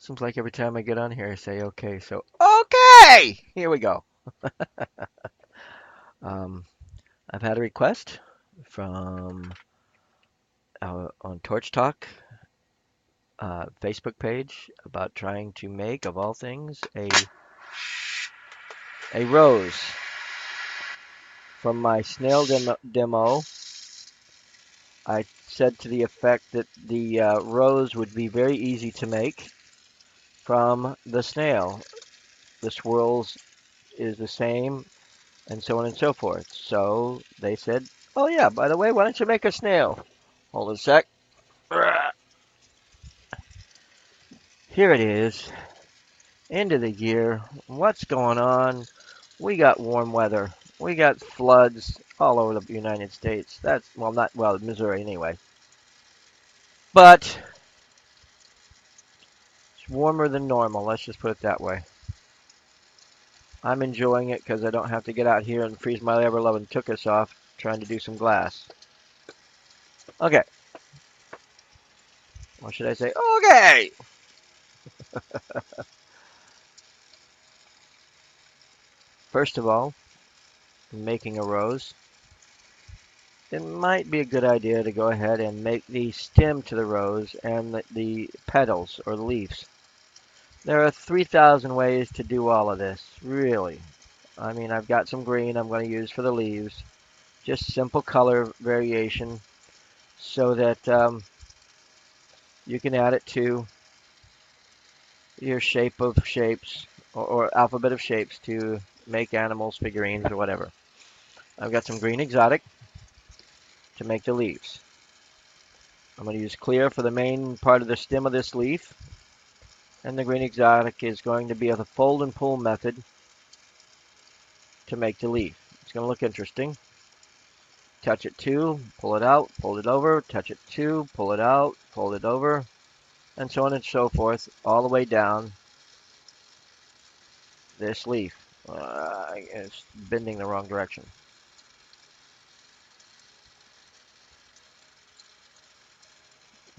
Seems like every time I get on here, I say okay. So, okay! Here we go. Um, I've had a request from on Torch Talk Facebook page about trying to make, of all things, a rose from my snail demo. I said to the effect that the rose would be very easy to make from the snail. The swirls is the same, and so on and so forth. So they said, "Oh yeah, by the way, why don't you make a snail?" Hold a sec. Here it is. End of the year. What's going on? We got warm weather. We got floods all over the United States. That's well, not well, Missouri anyway. But it's warmer than normal. Let's just put it that way. I'm enjoying it because I don't have to get out here and freeze my ever-loving tuchus off trying to do some glass. Okay. Or should I say, okay? First of all, making a rose, it might be a good idea to go ahead and make the stem to the rose and the petals or the leaves. There are 3,000 ways to do all of this, really. I mean, I've got some green I'm going to use for the leaves, just simple color variation so that you can add it to your shape of shapes or alphabet of shapes to make animals, figurines, or whatever. I've got some green exotic to make the leaves. I'm going to use clear for the main part of the stem of this leaf, and the green exotic is going to be a fold and pull method to make the leaf. It's going to look interesting. Touch it two, pull it out, fold it over, touch it two, pull it out, fold it over, and so on and so forth, all the way down this leaf. It's bending the wrong direction.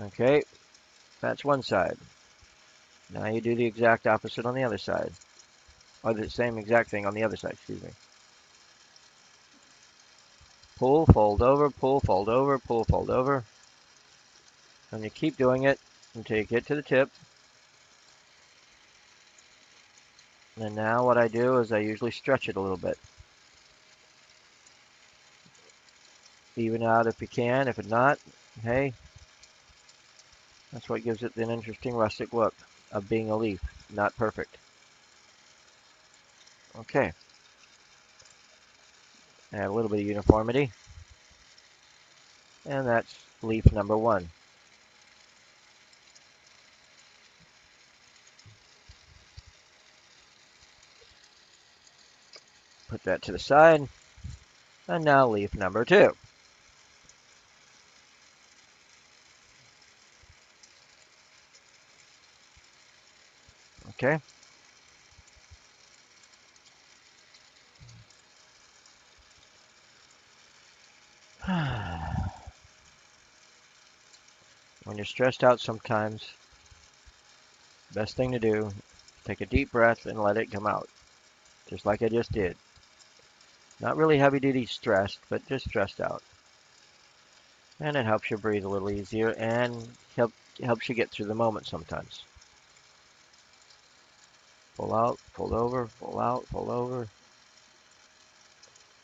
Okay, that's one side. Now you do the exact opposite on the other side. Or the same exact thing on the other side, excuse me. Pull, fold over, pull, fold over, pull, fold over. And you keep doing it until you get to the tip. And now what I do is I usually stretch it a little bit. Even out if you can. If not, hey, that's what gives it an interesting rustic look of being a leaf. Not perfect. Okay. Add a little bit of uniformity. And that's leaf number one. Put that to the side. And now leaf number two. Okay. When you're stressed out sometimes, best thing to do, take a deep breath and let it come out. Just like I just did. Not really heavy duty stressed, but just stressed out. And it helps you breathe a little easier and helps you get through the moment sometimes. Pull out, fold over, pull out, fold over.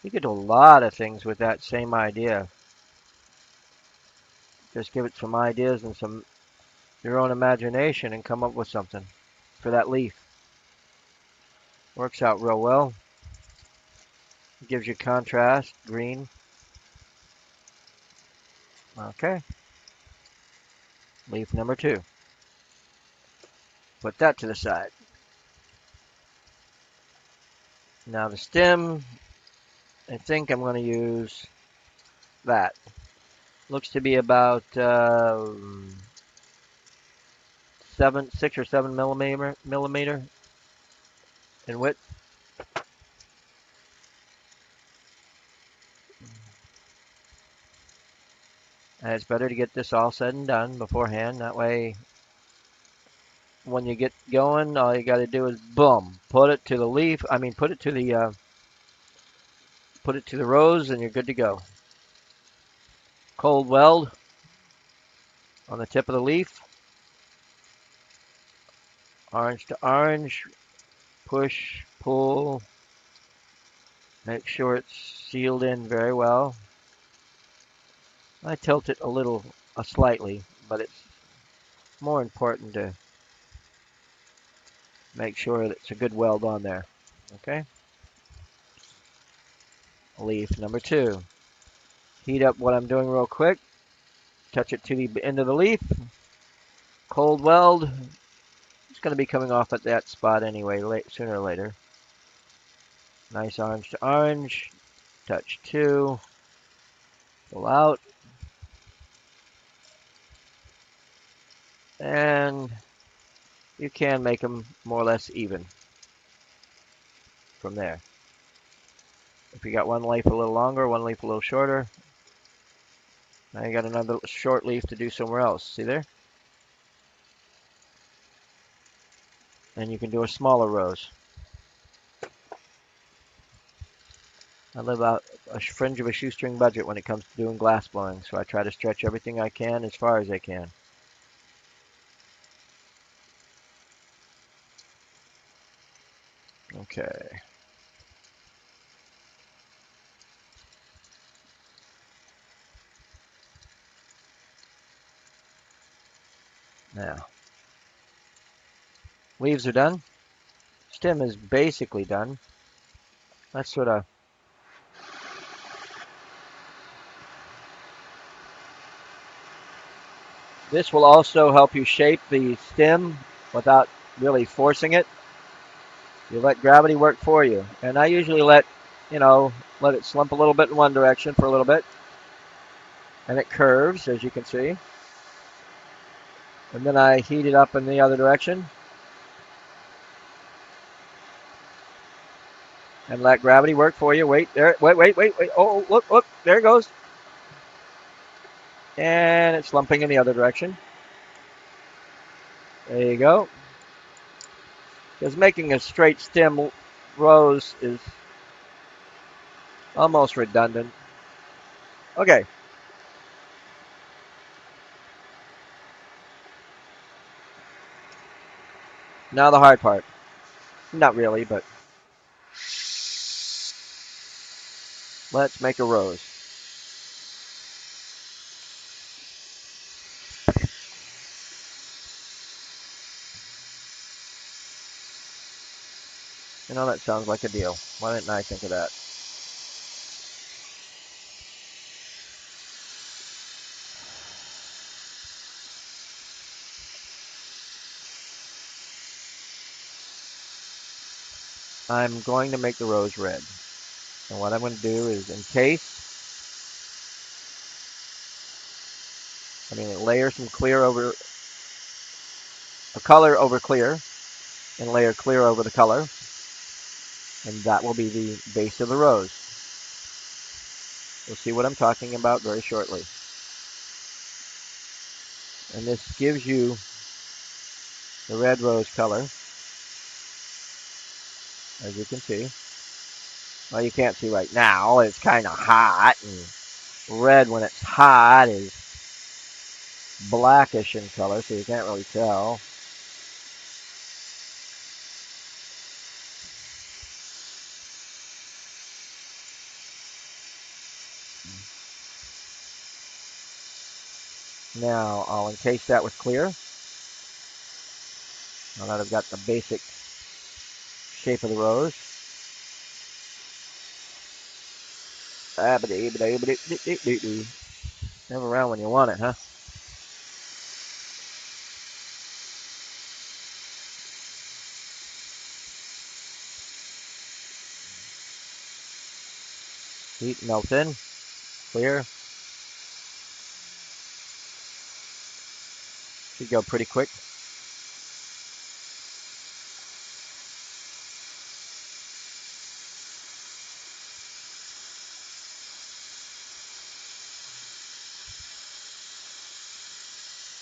You could do a lot of things with that same idea. Just give it some ideas and some your own imagination and come up with something for that leaf. Works out real well. Gives you contrast, green. Okay. Leaf number two. Put that to the side. Now the stem, I think I'm going to use that. Looks to be about 6 or 7 millimeter in width. And it's better to get this all said and done beforehand. That way when you get going, all you got to do is boom, put it to the leaf. I mean, put it to the rose, and you're good to go. Cold weld on the tip of the leaf, orange to orange, push, pull, make sure it's sealed in very well. I tilt it a little, slightly, but it's more important to make sure that it's a good weld on there. Okay. Leaf number 2. Heat up what I'm doing real quick. Touch it to the end of the leaf. Cold weld. It's going to be coming off at that spot anyway, sooner or later. Nice orange to orange. Touch 2. Pull out. And you can make them more or less even from there. If you got one leaf a little longer, one leaf a little shorter, now you got another short leaf to do somewhere else. See there? And you can do a smaller rose. I live out a fringe of a shoestring budget when it comes to doing glass blowing, so I try to stretch everything I can as far as I can. Okay. Now, leaves are done. Stem is basically done. Let's sort of. This will also help you shape the stem without really forcing it. You let gravity work for you. And I usually let it slump a little bit in one direction for a little bit. And it curves, as you can see. And then I heat it up in the other direction. And let gravity work for you. Wait, there. Wait. Oh, look. There it goes. And it's slumping in the other direction. There you go. Because making a straight stem rose is almost redundant. Okay. Now the hard part. Not really, but let's make a rose. That sounds like a deal. Why didn't I think of that? I'm going to make the rose red. And what I'm going to do is layer some clear over, a color over clear, and layer clear over the color. And that will be the base of the rose. You'll see what I'm talking about very shortly. And this gives you the red rose color, as you can see. Well, you can't see right now. It's kind of hot, and red when it's hot is blackish in color, so you can't really tell. Now I'll encase that with clear. Now that I've got the basic shape of the rose. Never around when you want it, huh? Heat melts in. Clear. Should go pretty quick.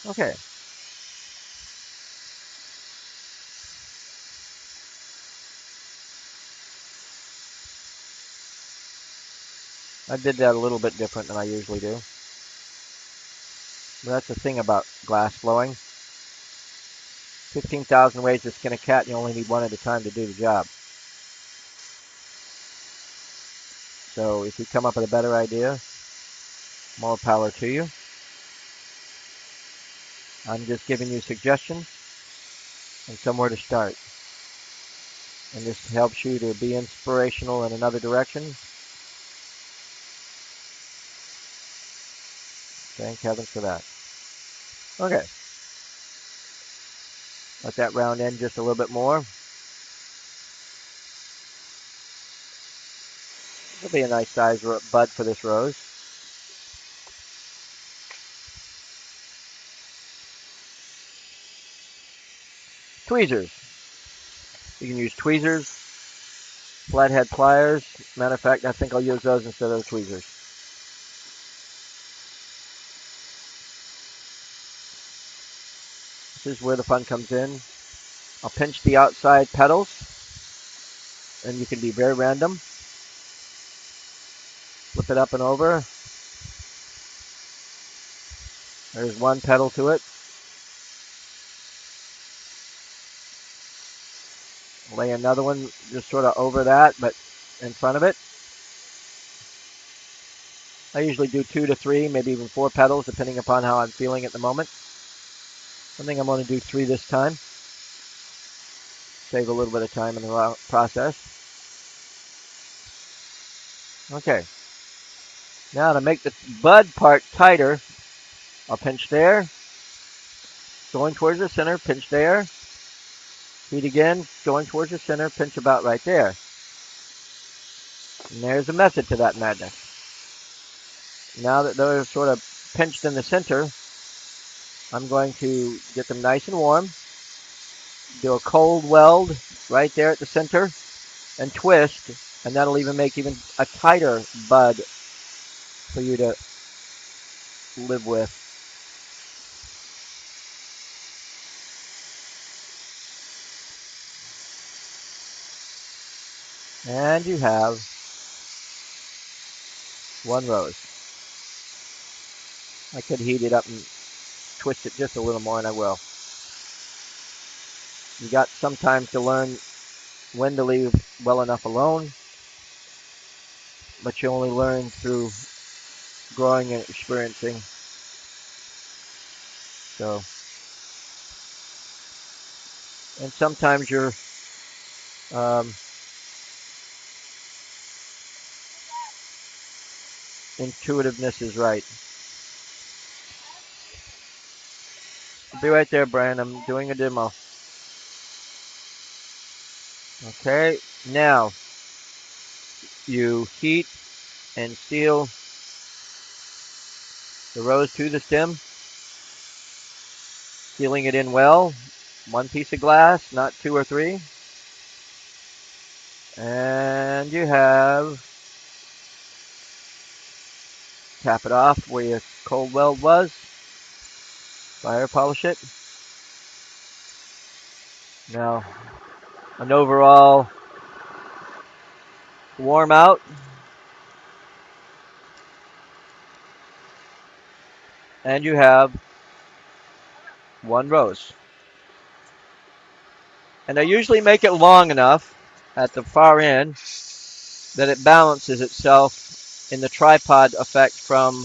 Okay. I did that a little bit different than I usually do. But that's the thing about glass blowing. 15,000 ways to skin a cat, and you only need one at a time to do the job. So if you come up with a better idea, more power to you. I'm just giving you suggestions and somewhere to start. And this helps you to be inspirational in another direction. Thank heavens for that. Okay. Let that round end just a little bit more. It'll be a nice size bud for this rose. Tweezers. You can use tweezers, flathead pliers. Matter of fact, I think I'll use those instead of the tweezers. This is where the fun comes in. I'll pinch the outside petals, and you can be very random. Flip it up and over. There's one petal to it. Lay another one just sort of over that, but in front of it. I usually do 2 to 3, maybe even 4 petals, depending upon how I'm feeling at the moment. I think I'm going to do 3 this time. Save a little bit of time in the process. Okay. Now to make the bud part tighter, I'll pinch there. Going towards the center, pinch there. Feed again, going towards the center, pinch about right there. And there's a method to that madness. Now that they're sort of pinched in the center, I'm going to get them nice and warm. Do a cold weld right there at the center and twist, and that'll even make even a tighter bud for you to live with. And you have one rose. I could heat it up and twist it just a little more, and I will. You got some time to learn when to leave well enough alone, but you only learn through growing and experiencing. So, and sometimes your intuitiveness is right. I'll be right there, Brian. I'm doing a demo. Okay, now you heat and seal the rose to the stem, sealing it in well. One piece of glass, not 2 or 3. And you have, tap it off where your cold weld was, fire polish it. Now, an overall warm out. And you have one rose. And I usually make it long enough at the far end that it balances itself in the tripod effect from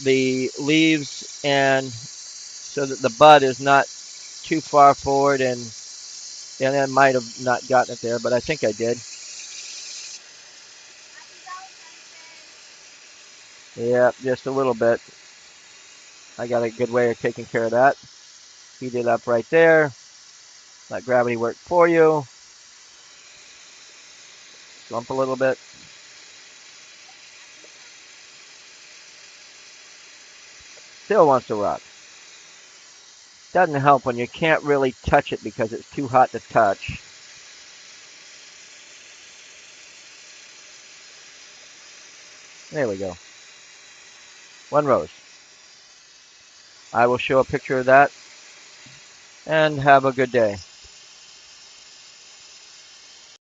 the leaves, and so that the bud is not too far forward, and I might have not gotten it there, but I think I did. Yeah, just a little bit. I got a good way of taking care of that. Heat it up right there. Let gravity work for you. Slump a little bit. Still wants to rock. Doesn't help when you can't really touch it because it's too hot to touch. There we go. One rose. I will show a picture of that, and have a good day.